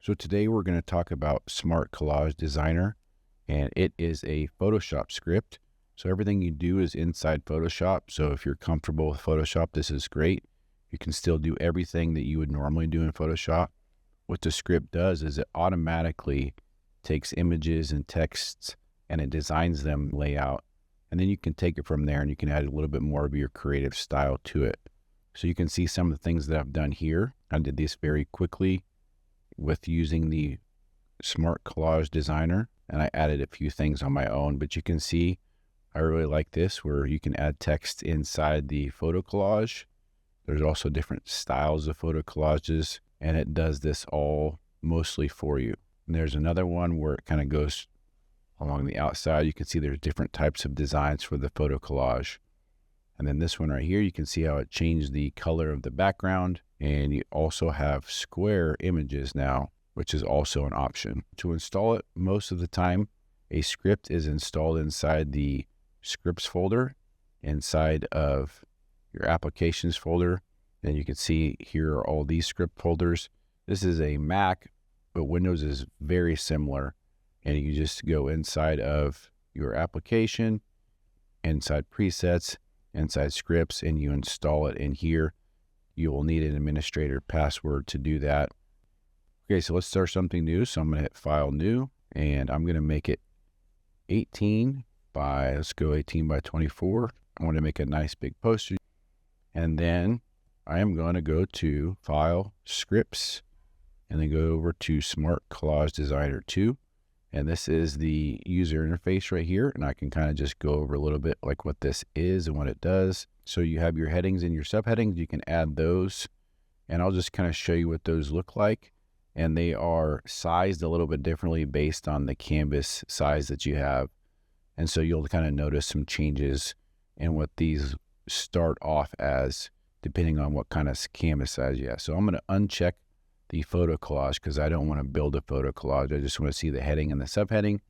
So today we're going to talk about Smart Collage Designer, and it is a Photoshop script. So everything you do is inside Photoshop. So if you're comfortable with Photoshop, this is great. You can still do everything that you would normally do in Photoshop. What the script does is it automatically takes images and texts and it designs them layout. And then you can take it from there and you can add a little bit more of your creative style to it. So you can see some of the things that I've done here. I did this very quickly with using the Smart Collage Designer, and I added a few things on my own, but you can see I really like this where you can add text inside the photo collage. There's also different styles of photo collages, and it does this all mostly for you. And there's another one where it kind of goes along the outside. You can see there's different types of designs for the photo collage. And then this one right here, you can see how it changed the color of the background. And you also have square images now, which is also an option. To install it, most of the time, a script is installed inside the scripts folder, inside of your applications folder. And you can see here are all these script folders. This is a Mac, but Windows is very similar. And you just go inside of your application, inside presets, inside scripts, and you install it in here. You will need an administrator password to do that. Okay, so let's start something new. So I'm going to hit File, New, and I'm going to make it 18 by, let's go 18 by 24. I want to make a nice big poster. And then I am going to go to File, Scripts, and then go over to Smart Collage Designer 2. And this is the user interface right here. And I can kind of just go over a little bit like what this is and what it does. So you have your headings and your subheadings. You can add those. And I'll just kind of show you what those look like. And they are sized a little bit differently based on the canvas size that you have. And so you'll kind of notice some changes in what these start off as, depending on what kind of canvas size you have. So I'm going to uncheck the photo collage because I don't want to build a photo collage. I just want to see the heading and the subheading.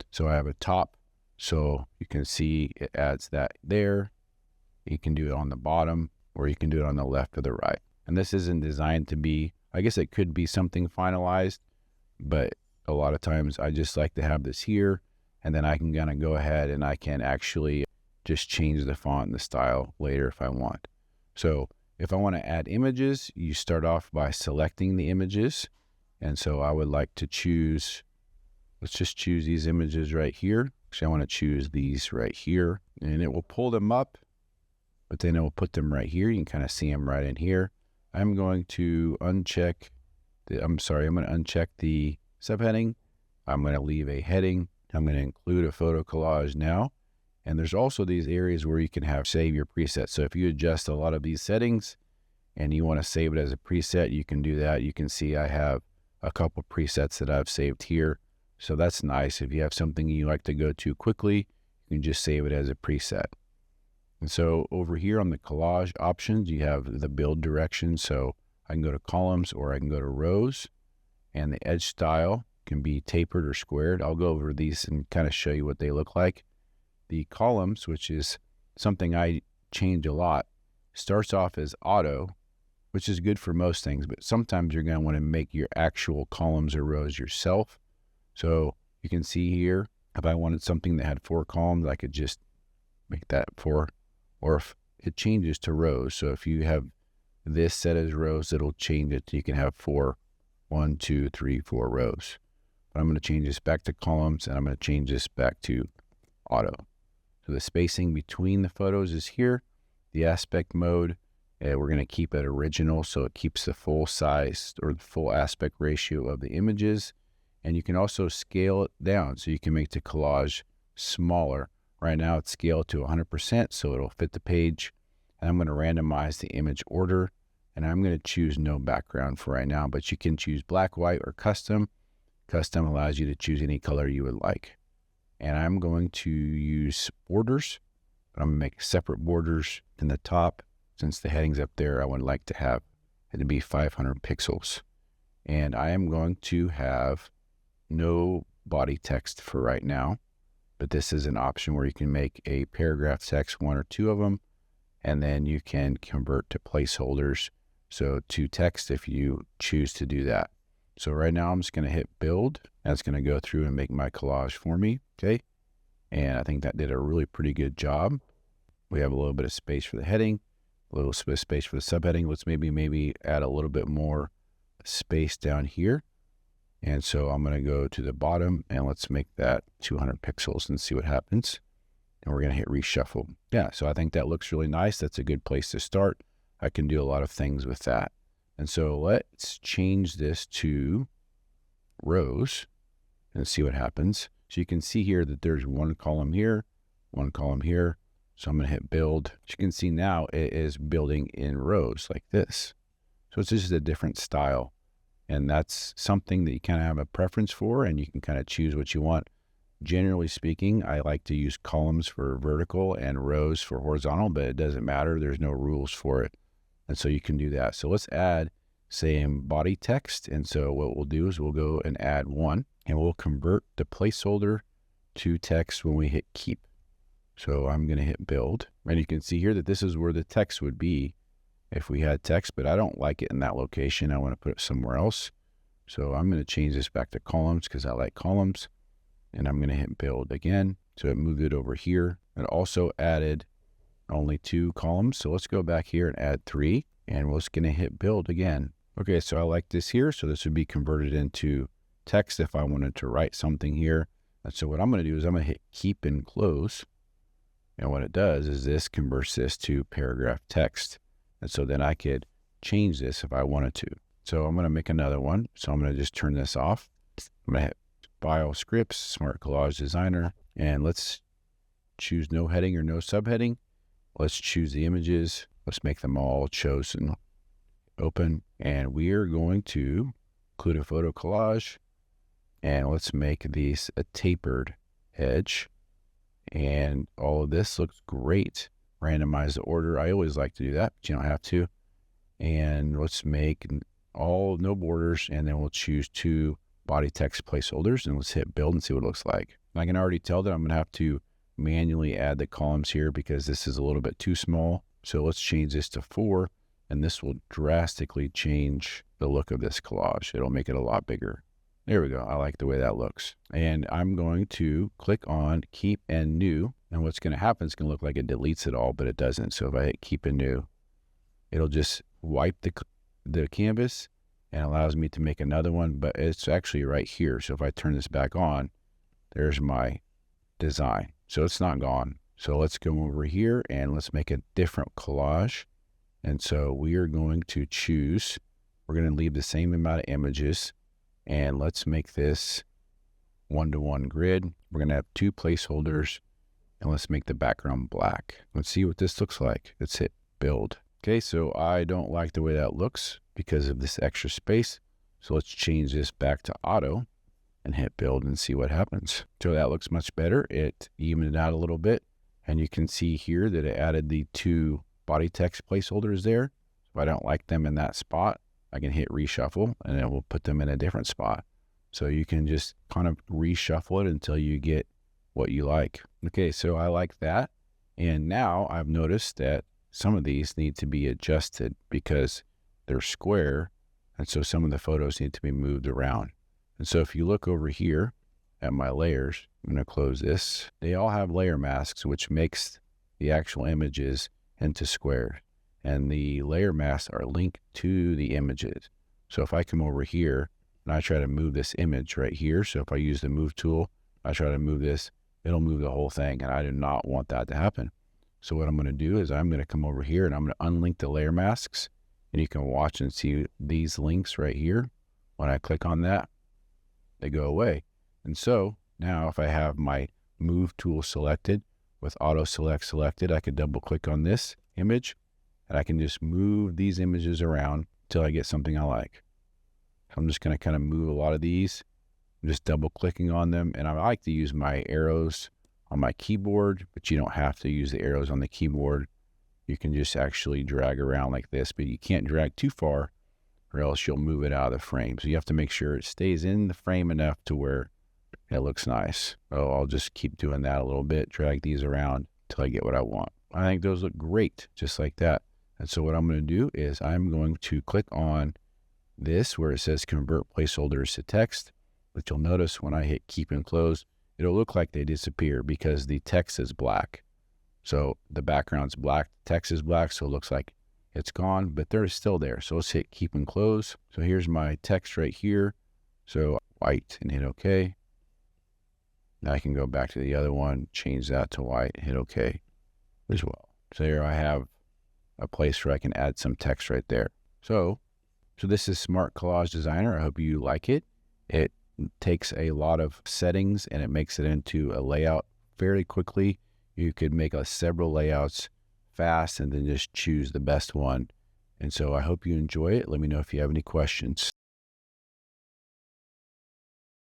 So I have a top, so you can see it adds that there. You can do it on the bottom, or you can do it on the left or the right. And this isn't designed to be, I guess it could be something finalized, but a lot of times I just like to have this here, and then I can kind of go ahead and I can actually just change the font and the style later if I want. So if I want to add images, you start off by selecting the images. And so I would like to choose, let's just choose these images right here. Actually, I want to choose these right here, and it will pull them up, but then it will put them right here. You can kind of see them right in here. I'm going to uncheck I'm going to uncheck the subheading. I'm going to leave a heading. I'm going to include a photo collage now. And there's also these areas where you can save your preset. So if you adjust a lot of these settings and you want to save it as a preset, you can do that. You can see I have a couple presets that I've saved here. So that's nice. If you have something you like to go to quickly, you can just save it as a preset. And so over here on the collage options, you have the build direction. So I can go to columns or I can go to rows, and the edge style can be tapered or squared. I'll go over these and kind of show you what they look like. The columns, which is something I change a lot, starts off as auto, which is good for most things, but sometimes you're going to want to make your actual columns or rows yourself. So you can see here, if I wanted something that had 4 columns, I could just make that 4, or if it changes to rows. So if you have this set as rows, it'll change it. You can have 4, 1, 2, 3, 4 rows. But I'm going to change this back to columns, and I'm going to change this back to auto. So the spacing between the photos is here. The aspect mode, we're going to keep it original, so it keeps the full size or the full aspect ratio of the images. And you can also scale it down, so you can make the collage smaller. Right now it's scaled to 100%, so it'll fit the page. And I'm going to randomize the image order, and I'm going to choose no background for right now, but you can choose black, white, or custom. Custom allows you to choose any color you would like. And I'm going to use borders, but I'm going to make separate borders in the top. Since the heading's up there, I would like to have it to be 500 pixels. And I am going to have no body text for right now, but this is an option where you can make a paragraph text, 1 or 2 of them, and then you can convert to placeholders, so to text if you choose to do that. So right now I'm just going to hit build. That's going to go through and make my collage for me. Okay. And I think that did a really pretty good job. We have a little bit of space for the heading, a little bit of space for the subheading. Let's maybe add a little bit more space down here. And so I'm going to go to the bottom and let's make that 200 pixels and see what happens. And we're going to hit reshuffle. Yeah, so I think that looks really nice. That's a good place to start. I can do a lot of things with that. And so let's change this to rows and see what happens. So you can see here that there's one column here, one column here. So I'm going to hit build. As you can see now, it is building in rows like this. So it's just a different style. And that's something that you kind of have a preference for, and you can kind of choose what you want. Generally speaking, I like to use columns for vertical and rows for horizontal, but it doesn't matter. There's no rules for it. And so you can do that. So let's add, say, body text. And so what we'll do is we'll go and add one, and we'll convert the placeholder to text when we hit keep. So I'm going to hit build. And you can see here that this is where the text would be if we had text, but I don't like it in that location. I want to put it somewhere else. So I'm going to change this back to columns because I like columns. And I'm going to hit build again. So it moved it over here. It also added only 2 columns. So let's go back here and add 3. And we're just going to hit build again. Okay, so I like this here. So this would be converted into text if I wanted to write something here. And so what I'm going to do is I'm going to hit keep and close. And what it does is this converts this to paragraph text. And so then I could change this if I wanted to. So I'm going to make another one. So I'm going to just turn this off. I'm going to hit File, Scripts, Smart Collage Designer. And let's choose no heading or no subheading. Let's choose the images. Let's make them all chosen. Open. And we are going to include a photo collage. And let's make these a tapered edge. And all of this looks great. Randomize the order. I always like to do that, but you don't have to. And let's make all no borders, and then we'll choose 2 body text placeholders, and let's hit build and see what it looks like. I can already tell that I'm going to have to manually add the columns here because this is a little bit too small. So let's change this to 4, and this will drastically change the look of this collage. It'll make it a lot bigger. There we go. I like the way that looks. And I'm going to click on keep and new. And what's going to happen is going to look like it deletes it all, but it doesn't. So if I hit keep and new, it'll just wipe the canvas and allows me to make another one, but it's actually right here. So if I turn this back on, there's my design. So it's not gone. So let's go over here and let's make a different collage. And so we are going to choose, we're going to leave the same amount of images. And let's make this 1-to-1 grid. We're going to have 2 placeholders, and let's make the background black. Let's see what this looks like. Let's hit build. Okay, so I don't like the way that looks because of this extra space. So let's change this back to auto and hit build and see what happens. So that looks much better. It evened it out a little bit. And you can see here that it added the 2 body text placeholders there. If I don't like them in that spot, I can hit reshuffle and it will put them in a different spot. So you can just kind of reshuffle it until you get what you like. Okay, so I like that. And now I've noticed that some of these need to be adjusted because they're square. And so some of the photos need to be moved around. And so if you look over here at my layers, I'm going to close this. They all have layer masks, which makes the actual images into squares. And the layer masks are linked to the images. So if I come over here and I try to move this image right here, so if I use the move tool, I try to move this, it'll move the whole thing, and I do not want that to happen. So what I'm going to do is I'm going to come over here and I'm going to unlink the layer masks, and you can watch and see these links right here. When I click on that, they go away. And so now if I have my move tool selected with auto select selected, I can double click on this image and I can just move these images around until I get something I like. I'm just going to kind of move a lot of these. I'm just double clicking on them, and I like to use my arrows on my keyboard, but you don't have to use the arrows on the keyboard. You can just actually drag around like this, but you can't drag too far or else you'll move it out of the frame. So you have to make sure it stays in the frame enough to where it looks nice. Oh, I'll just keep doing that a little bit, drag these around until I get what I want. I think those look great, just like that. And so what I'm going to do is I'm going to click on this where it says convert placeholders to text, but you'll notice when I hit keep and close, it'll look like they disappear because the text is black. So the background's black, text is black, so it looks like it's gone, but they're still there. So let's hit keep and close. So here's my text right here. So white and hit OK. Now I can go back to the other one, change that to white, hit OK as well. So here I have a place where I can add some text right there. So this is Smart Collage Designer. I hope you like it. It takes a lot of settings and it makes it into a layout fairly quickly. You could make several layouts fast and then just choose the best one. And so I hope you enjoy it. Let me know if you have any questions.